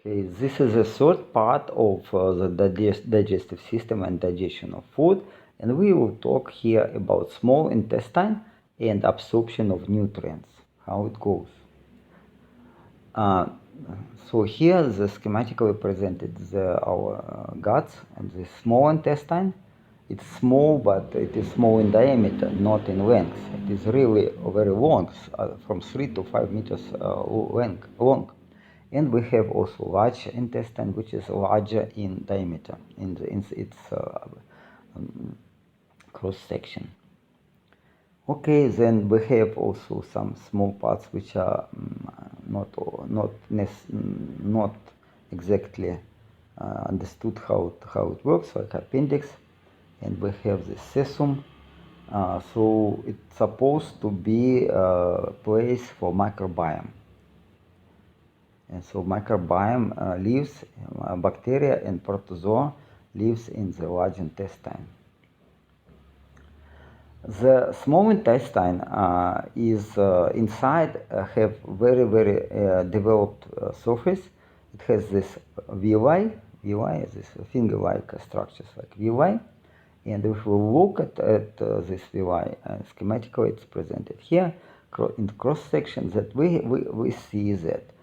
Okay, this is the third part of the digestive system and digestion of food, and we will talk here about small intestine and absorption of nutrients, how it goes. So here the schematically presented our guts and the small intestine. It's small, but it is small in diameter, not in length. It is really very long, from 3 to 5 meters long. And we have also large intestine, which is larger in diameter in its cross section. Okay, then we have also some small parts which are not exactly understood how it works, like appendix, and we have the cecum. So it's supposed to be a place for microbiome. And so microbiome lives, bacteria and protozoa lives in the large intestine. The small intestine is inside have very developed surface. It has this villi, this finger-like structures like villi. And if we look at this villi, schematically it's presented here in the cross section, that we see that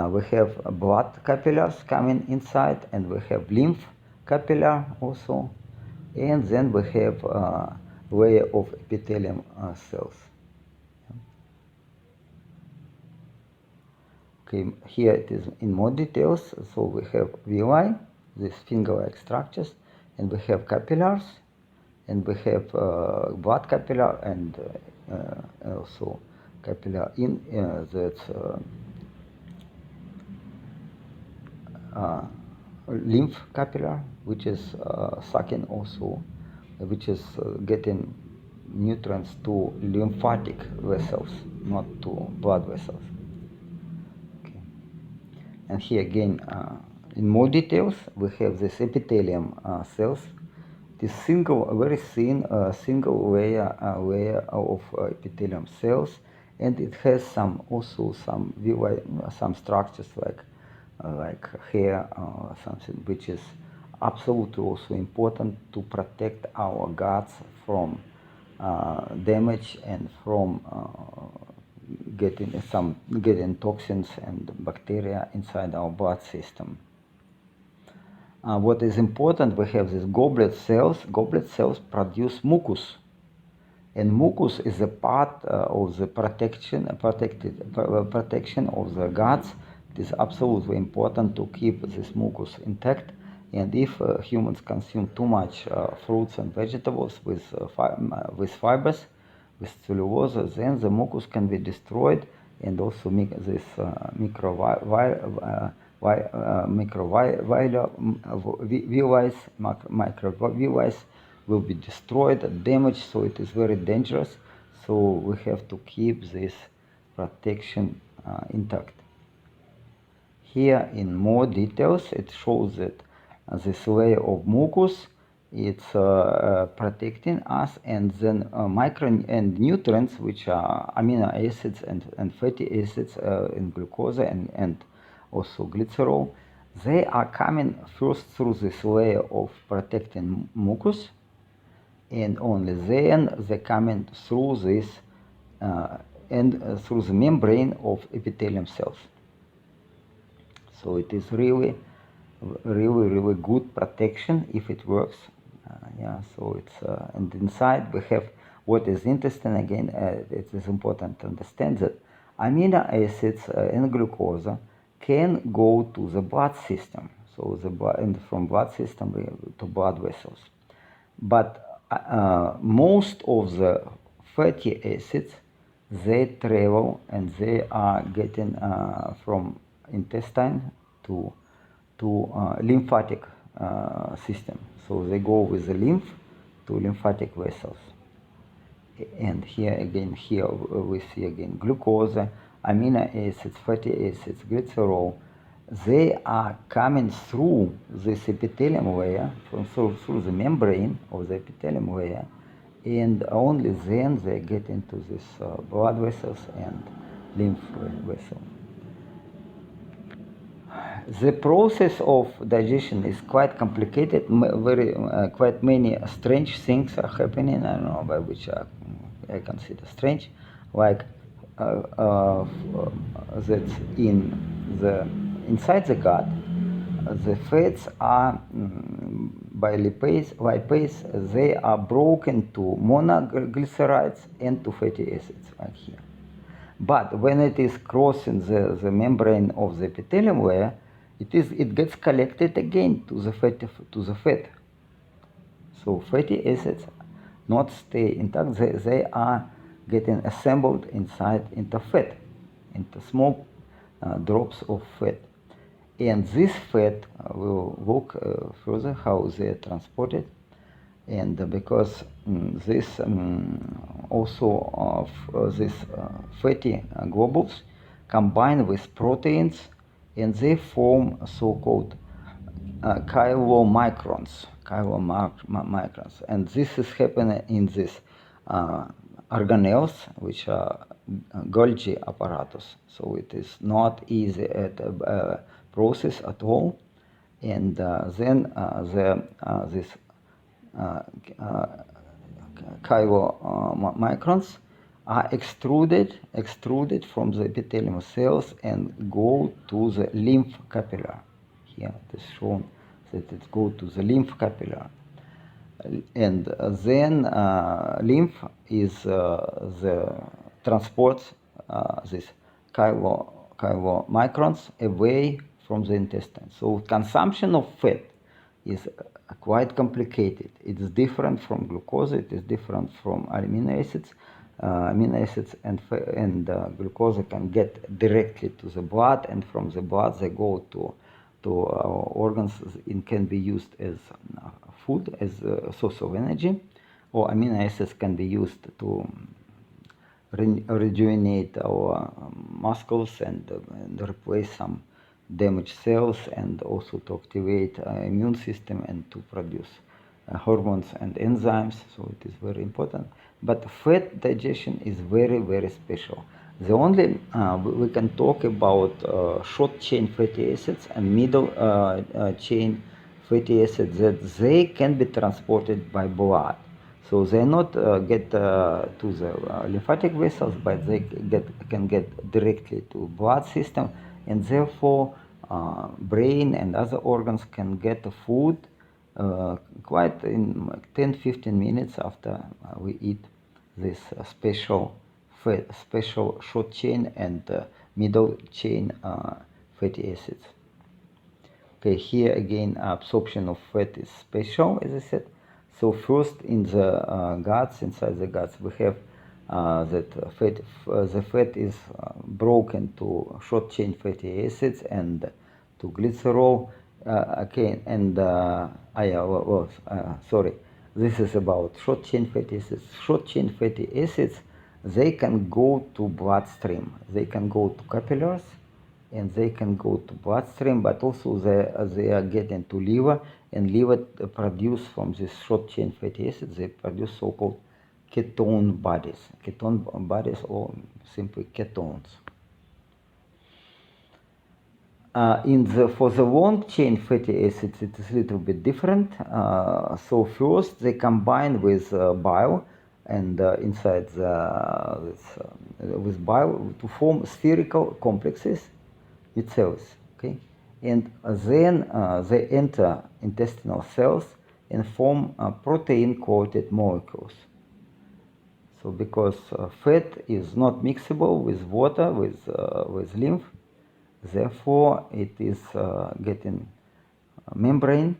we have blood capillaries coming inside, and we have lymph capillary also, and then we have layer of epithelium cells. Okay, here it is in more details. So we have villi, these finger-like structures, and we have capillaries, and we have blood capillary, and also capillary in lymph capillary, which is sucking also, which is getting nutrients to lymphatic vessels, not to blood vessels. Okay. And here again, in more details, we have this epithelium cells. This very thin, single layer of epithelium cells, and it has also some villi, some structures like hair or something, which is absolutely also important to protect our guts from damage and from getting toxins and bacteria inside our blood system. What is important, we have these goblet cells. Goblet cells produce mucus, and mucus is a part of the protection of the guts. It is absolutely important to keep this mucus intact. And if humans consume too much fruits and vegetables with fibers, with cellulose, then the mucus can be destroyed, and also this microvilli will be destroyed and damaged, so it is very dangerous. So we have to keep this protection intact. Here in more details, it shows that this layer of mucus, it's protecting us, and then micro and nutrients, which are amino acids and fatty acids and glucose and also glycerol, they are coming first through this layer of protecting mucus, and only then they coming through this through the membrane of epithelium cells. So it is really good protection if it works. So it's and inside we have what is intestine. Again, it is important to understand that amino acids and glucose can go to the blood system. So and from blood system to blood vessels. But most of the fatty acids, they travel and they are getting from intestine to lymphatic system. So they go with the lymph to lymphatic vessels. And here we see again glucose, amino acids, fatty acids, glycerol. They are coming through this epithelium layer, through the membrane of the epithelium layer, and only then they get into this blood vessels and lymph vessel. The process of digestion is quite complicated. Quite many strange things are happening. I don't know by which I consider strange, like that inside the gut, the fats are by lipase, they are broken to monoglycerides and to fatty acids, like here. But when it is crossing the membrane of the epithelium layer, it gets collected again to the fat. So fatty acids not stay intact; they are getting assembled inside into fat, into small drops of fat. And this fat will look further how they are transported, and because this also of these fatty globules combine with proteins, and they form so-called chylomicrons, and this is happening in these organelles, which are Golgi apparatus. So it is not easy at process at all, and then this chylomicrons are extruded from the epithelial cells and go to the lymph capillary. Here it is shown that it goes to the lymph capillary. And then lymph is the transports these chylomicrons away from the intestine. So consumption of fat is quite complicated. It is different from glucose. It is different from amino acids. Amino acids and glucose can get directly to the blood, and from the blood they go to our organs. It can be used as food, as a source of energy, or amino acids can be used to rejuvenate our muscles and replace some damaged cells, and also to activate immune system and to produce hormones and enzymes. So it is very important. But fat digestion is very, very special. The only we can talk about short chain fatty acids and middle chain fatty acids, that they can be transported by blood. So they not get to the lymphatic vessels, but they can get directly to blood system, and therefore brain and other organs can get the food quite in 10-15 minutes after we eat this special short chain and middle chain fatty acids. Okay, here again absorption of fat is special, as I said. So first in the guts, inside the guts, we have that the fat is broken to short chain fatty acids and to glycerol. Okay, and sorry, this is about short chain fatty acids. Short chain fatty acids, they can go to bloodstream. They can go to capillaries, and they can go to bloodstream, but also they are getting to liver, and liver produce from this short chain fatty acids, they produce so-called ketone bodies, or simply ketones. For the long chain fatty acids, it is a little bit different. So first they combine with bile, and inside with bile to form spherical complexes with cells, okay, and then they enter intestinal cells and form protein-coated molecules. So because fat is not mixable with water, with lymph, therefore it is getting membrane,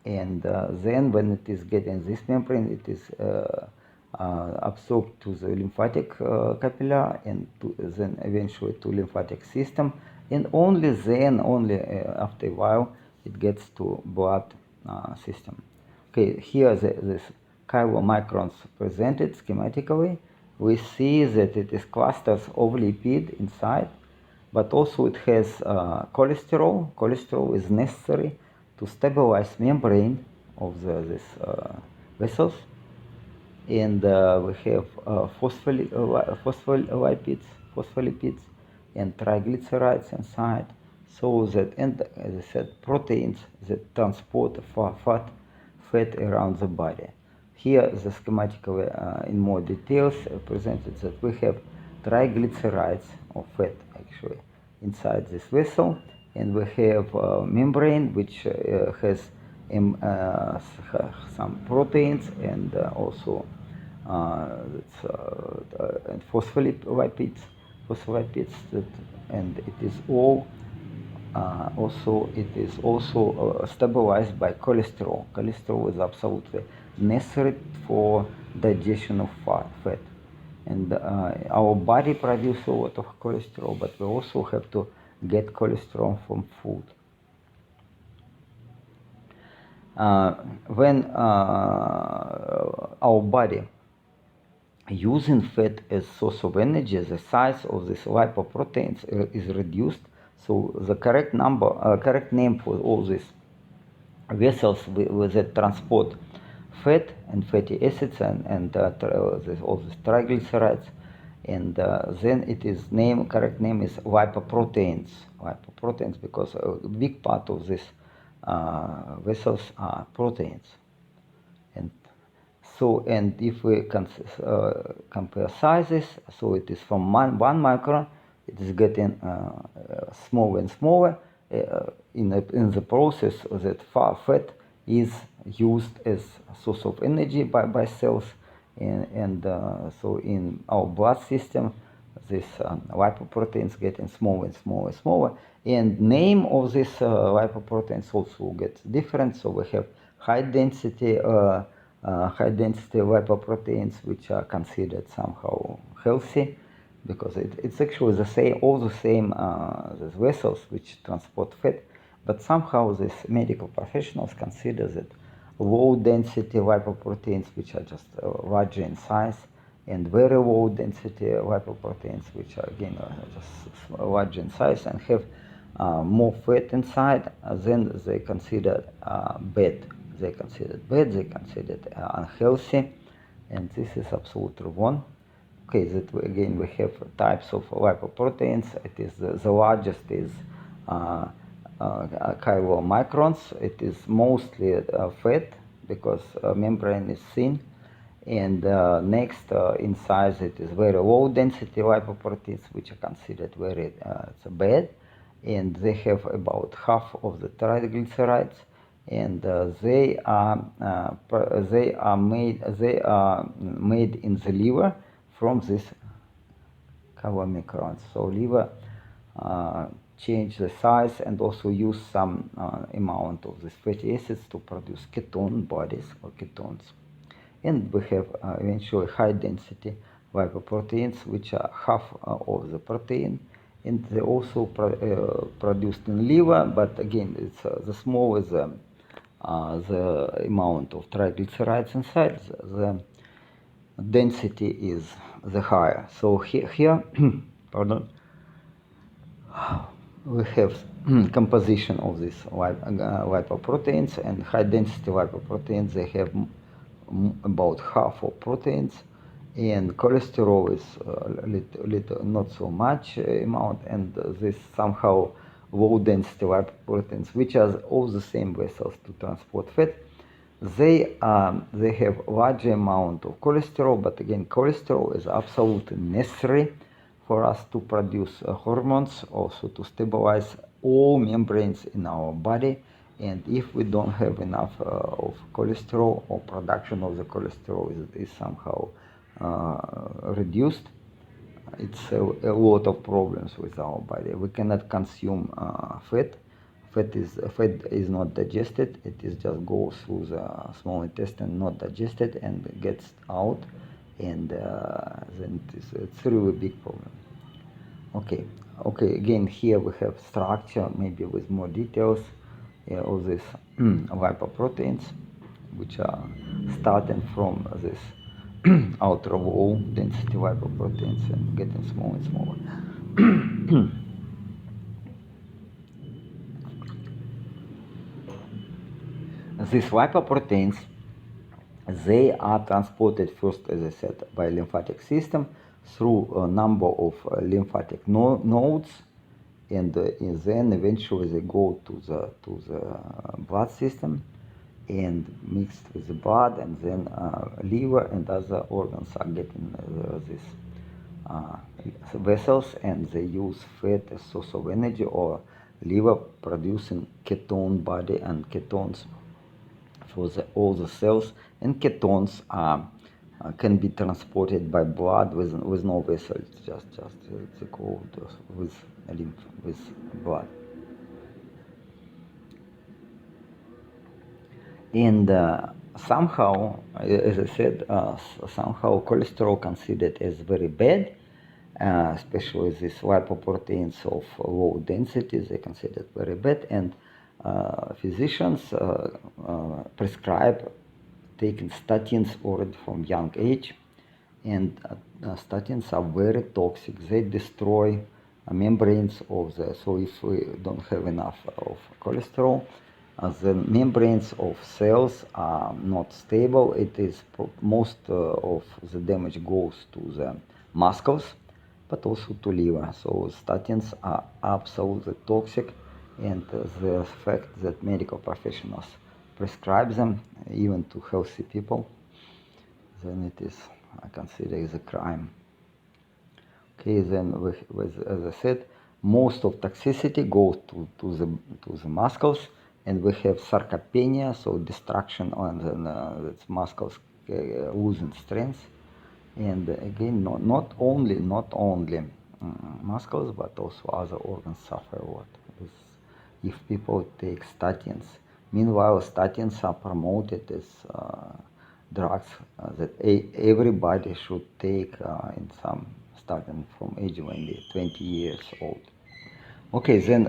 and then when it is getting this membrane, it is absorbed to the lymphatic capillary, and then eventually to lymphatic system, and only after a while it gets to blood system. Okay, here this chylomicrons presented schematically. We see that it is clusters of lipid inside, but also it has cholesterol. Cholesterol is necessary to stabilize membrane of these vessels, and we have phospholipids and triglycerides inside. So that, and as I said, proteins that transport fat around the body. Here, the schematically in more details presented that we have triglycerides or fat actually inside this vessel, and we have membrane which has some proteins and also and phospholipids, that, and it is all it is also stabilized by cholesterol. Cholesterol is absolutely necessary for digestion of fat. And our body produces a lot of cholesterol, but we also have to get cholesterol from food. When our body using fat as source of energy, the size of these lipoproteins is reduced. So the correct name for all these vessels that transport fat and fatty acids and all these triglycerides, and then it is correct name is lipoproteins. Lipoproteins, because a big part of these vessels are proteins. And so, and if we compare sizes, so it is from 1 micron, it is getting smaller and smaller. In the process, that fat is used as a source of energy by cells, and so in our blood system, this lipoproteins getting smaller and smaller and smaller, and name of this lipoproteins also gets different. So we have high density lipoproteins, which are considered somehow healthy, because it's actually all the same these vessels which transport fat, but somehow these medical professionals consider that low density lipoproteins, which are just larger in size, and very low density lipoproteins, which are again just larger in size and have more fat inside, then they considered bad. They considered unhealthy, and this is absolutely wrong. Okay, again we have types of lipoproteins. It is the largest is chylomicrons. It is mostly fat because membrane is thin, and next in size it is very low density lipoproteins, which are considered very bad, and they have about half of the triglycerides, and they are made in the liver from this chylomicrons. So liver change the size and also use some amount of these fatty acids to produce ketone bodies or ketones. And we have eventually high density lipoproteins, which are half of the protein, and they also produced in liver, but again it's the smaller the amount of triglycerides inside, the density is the higher. So here pardon, we have composition of these lipoproteins, and high density lipoproteins, they have about half of proteins, and cholesterol is little not so much amount, and this somehow low density lipoproteins, which are all the same vessels to transport fat, they have large amount of cholesterol, but again cholesterol is absolutely necessary for us to produce hormones, also to stabilize all membranes in our body. And if we don't have enough of cholesterol, or production of the cholesterol is somehow reduced, it's a lot of problems with our body. We cannot consume fat. Fat is not digested. It is just goes through the small intestine, not digested, and gets out, and then it's a really big problem. Okay, again here we have structure, maybe with more details of these lipoproteins, which are starting from this ultra low density lipoproteins and getting smaller and smaller. These lipoproteins, they are transported first, as I said, by lymphatic system through a number of lymphatic nodes, and then eventually they go to the blood system and mixed with the blood, and then liver and other organs are getting these vessels, and they use fat as source of energy, or liver producing ketone body and ketones for all the cells, and ketones can be transported by blood with no vessel. It's just it's called with lymph, with blood. And somehow, as I said, somehow cholesterol considered as very bad, especially these lipoproteins of low density, they considered very bad, and physicians prescribe taking statins already from young age, and statins are very toxic. They destroy membranes of the, so if we don't have enough of cholesterol, the membranes of cells are not stable. It is most of the damage goes to the muscles, but also to liver. So statins are absolutely toxic, and the fact that medical professionals prescribe them even to healthy people, then it is, I consider, is a crime. Okay, then as I said, most of toxicity goes to the muscles, and we have sarcopenia, so destruction on the muscles losing strength, and again, not only muscles, but also other organs suffer a lot if people take statins. Meanwhile, statins are promoted as drugs that everybody should take in some starting from age 20 years old. Okay, then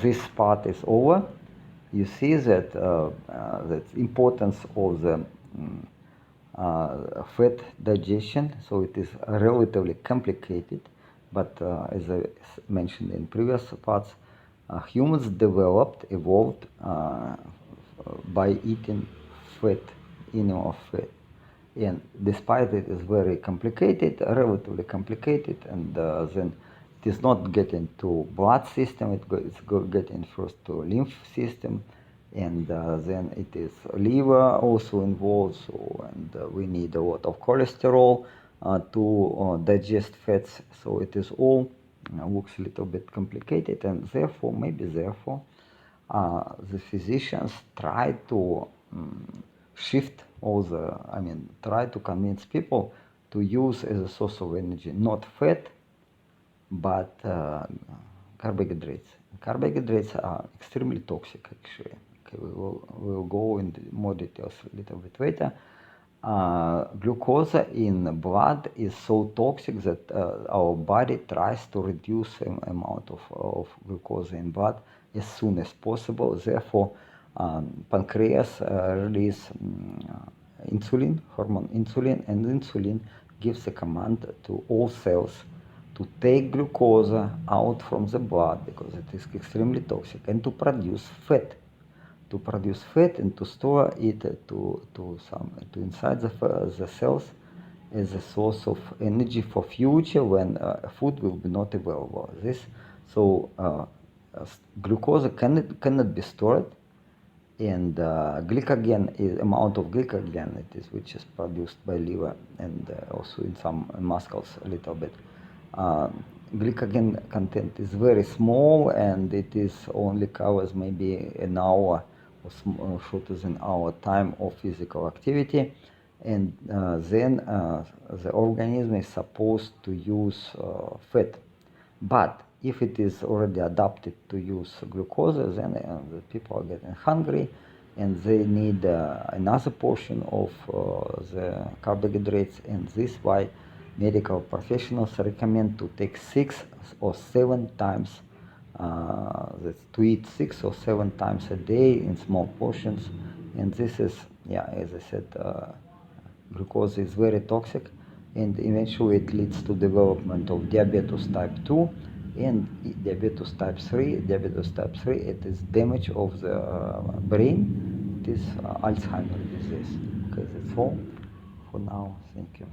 this part is over. You see that the importance of the fat digestion. So it is relatively complicated, but as I mentioned in previous parts, humans evolved by eating fat, animal fat. And despite it is very complicated, relatively complicated, and then it is not getting to blood system, it's getting first to lymph system, and then it is liver also involved, so, and we need a lot of cholesterol to digest fats, so it is all looks a little bit complicated, and therefore, maybe therefore, the physicians try to shift all the, try to convince people to use as a source of energy not fat, but carbohydrates. Carbohydrates are extremely toxic, actually. Okay, we'll go into more details a little bit later. Glucose in blood is so toxic that our body tries to reduce the amount of glucose in blood as soon as possible. Therefore, pancreas release insulin, hormone insulin, and insulin gives a command to all cells to take glucose out from the blood because it is extremely toxic, and to produce fat. To produce fat and to store it to inside the cells as a source of energy for future when food will be not available. Glucose cannot be stored, and glycogen is amount of glycogen which is produced by liver and also in some muscles a little bit. Glycogen content is very small, and it is only covers maybe an hour or shorter than hour time of physical activity, and then the organism is supposed to use fat. But if it is already adapted to use glucose, then the people are getting hungry, and they need another portion of the carbohydrates, and this why medical professionals recommend to take 6 or 7 times, to eat 6 or 7 times a day in small portions. And this is, as I said, glucose is very toxic, and eventually it leads to development of diabetes type 2 and diabetes type 3. Diabetes type 3, it is damage of the brain. It is Alzheimer's disease. Okay, that's all for now. Thank you.